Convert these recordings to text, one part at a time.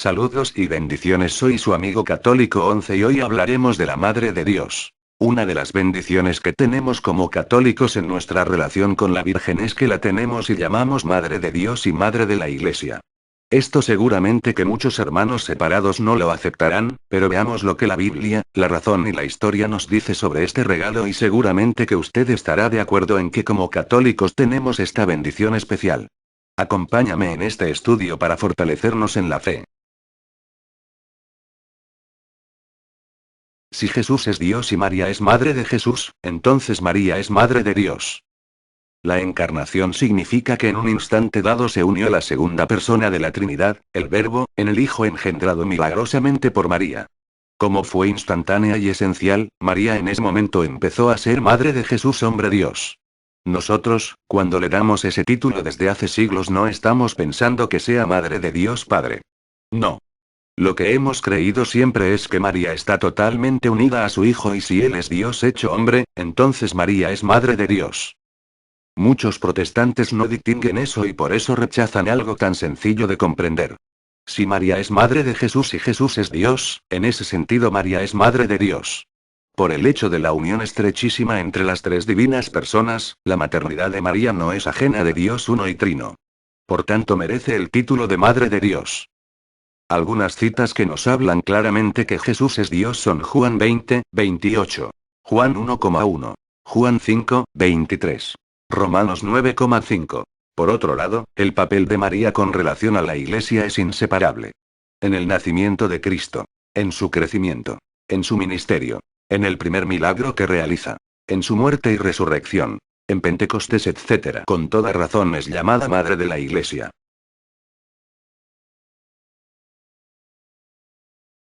Saludos y bendiciones, soy su amigo católico 11 y hoy hablaremos de la Madre de Dios. Una de las bendiciones que tenemos como católicos en nuestra relación con la Virgen es que la tenemos y llamamos Madre de Dios y Madre de la Iglesia. Esto seguramente que muchos hermanos separados no lo aceptarán, pero veamos lo que la Biblia, la razón y la historia nos dice sobre este regalo y seguramente que usted estará de acuerdo en que como católicos tenemos esta bendición especial. Acompáñame en este estudio para fortalecernos en la fe. Si Jesús es Dios y María es Madre de Jesús, entonces María es Madre de Dios. La encarnación significa que en un instante dado se unió la segunda persona de la Trinidad, el Verbo, en el Hijo engendrado milagrosamente por María. Como fue instantánea y esencial, María en ese momento empezó a ser Madre de Jesús, hombre Dios. Nosotros, cuando le damos ese título desde hace siglos, no estamos pensando que sea Madre de Dios Padre. No. Lo que hemos creído siempre es que María está totalmente unida a su Hijo y si Él es Dios hecho hombre, entonces María es Madre de Dios. Muchos protestantes no distinguen eso y por eso rechazan algo tan sencillo de comprender. Si María es Madre de Jesús y Jesús es Dios, en ese sentido María es Madre de Dios. Por el hecho de la unión estrechísima entre las tres divinas personas, la maternidad de María no es ajena de Dios uno y trino. Por tanto merece el título de Madre de Dios. Algunas citas que nos hablan claramente que Jesús es Dios son Juan 20, 28. Juan 1,1. Juan 5, 23. Romanos 9,5. Por otro lado, el papel de María con relación a la Iglesia es inseparable. En el nacimiento de Cristo. En su crecimiento. En su ministerio. En el primer milagro que realiza. En su muerte y resurrección. En Pentecostés, etc. Con toda razón es llamada Madre de la Iglesia.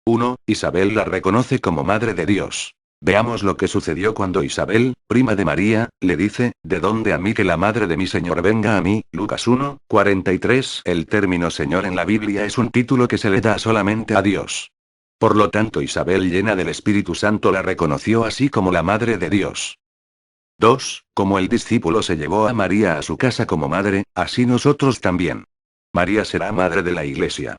1. Isabel la reconoce como Madre de Dios. Veamos lo que sucedió cuando Isabel, prima de María, le dice, ¿de dónde a mí que la madre de mi Señor venga a mí? Lucas 1, 43. El término Señor en la Biblia es un título que se le da solamente a Dios. Por lo tanto, Isabel, llena del Espíritu Santo, la reconoció así como la Madre de Dios. 2. Como el discípulo se llevó a María a su casa como madre, así nosotros también. María será Madre de la Iglesia.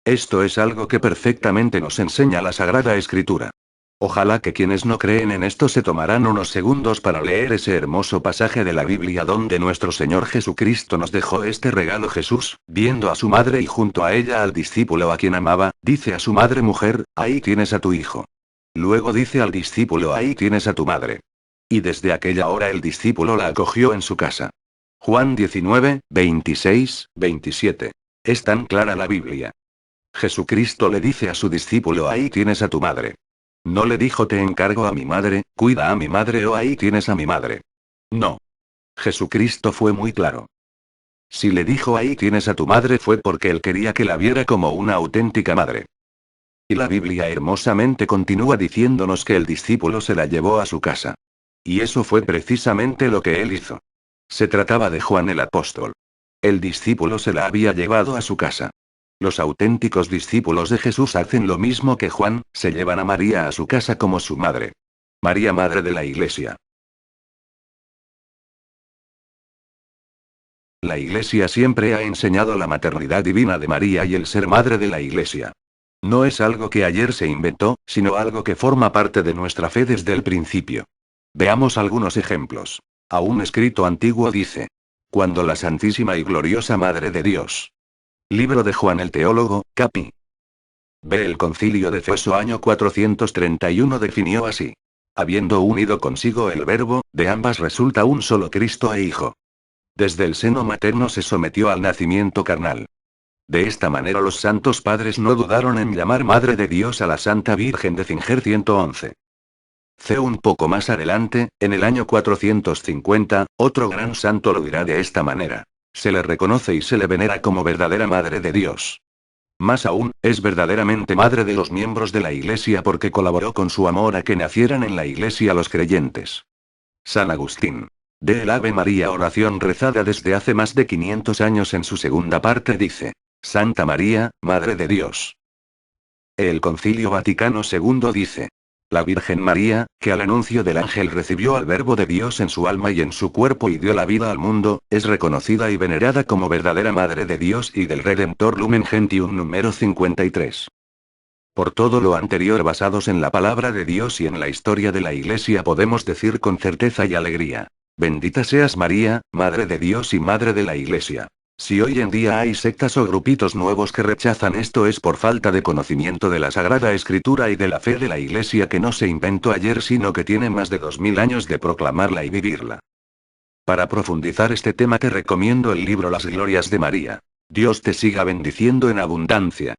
Esto es algo que perfectamente nos enseña la Sagrada Escritura. Ojalá que quienes no creen en esto se tomarán unos segundos para leer ese hermoso pasaje de la Biblia donde nuestro Señor Jesucristo nos dejó este regalo. Jesús, viendo a su madre y junto a ella al discípulo a quien amaba, dice a su madre: mujer, ahí tienes a tu hijo. Luego dice al discípulo: ahí tienes a tu madre. Y desde aquella hora el discípulo la acogió en su casa. Juan 19, 26, 27. Es tan clara la Biblia. Jesucristo le dice a su discípulo: ahí tienes a tu madre. No le dijo: te encargo a mi madre, cuida a mi madre o ahí tienes a mi madre. No. Jesucristo fue muy claro. Si le dijo: ahí tienes a tu madre, fue porque él quería que la viera como una auténtica madre. Y la Biblia hermosamente continúa diciéndonos que el discípulo se la llevó a su casa. Y eso fue precisamente lo que él hizo. Se trataba de Juan el apóstol. El discípulo se la había llevado a su casa. Los auténticos discípulos de Jesús hacen lo mismo que Juan, se llevan a María a su casa como su madre. María, Madre de la Iglesia. La Iglesia siempre ha enseñado la maternidad divina de María y el ser Madre de la Iglesia. No es algo que ayer se inventó, sino algo que forma parte de nuestra fe desde el principio. Veamos algunos ejemplos. A un escrito antiguo dice: cuando la Santísima y Gloriosa Madre de Dios. Libro de Juan el Teólogo, Capi. B. El Concilio de Efeso año 431 definió así: habiendo unido consigo el Verbo, de ambas resulta un solo Cristo e Hijo. Desde el seno materno se sometió al nacimiento carnal. De esta manera los santos padres no dudaron en llamar Madre de Dios a la Santa Virgen de Finger 111. C. Un poco más adelante, en el año 450, otro gran santo lo dirá de esta manera: se le reconoce y se le venera como verdadera Madre de Dios. Más aún, es verdaderamente madre de los miembros de la Iglesia porque colaboró con su amor a que nacieran en la Iglesia los creyentes. San Agustín. De el Ave María, oración rezada desde hace más de 500 años, en su segunda parte dice: Santa María, Madre de Dios. El Concilio Vaticano II dice: La Virgen María, que al anuncio del ángel recibió al Verbo de Dios en su alma y en su cuerpo y dio la vida al mundo, es reconocida y venerada como verdadera Madre de Dios y del Redentor Lumen Gentium número 53. Por todo lo anterior, basados en la palabra de Dios y en la historia de la Iglesia, podemos decir con certeza y alegría: bendita seas María, Madre de Dios y Madre de la Iglesia. Si hoy en día hay sectas o grupitos nuevos que rechazan esto, es por falta de conocimiento de la Sagrada Escritura y de la fe de la Iglesia, que no se inventó ayer, sino que tiene más de 2000 años de proclamarla y vivirla. Para profundizar este tema te recomiendo el libro Las Glorias de María. Dios te siga bendiciendo en abundancia.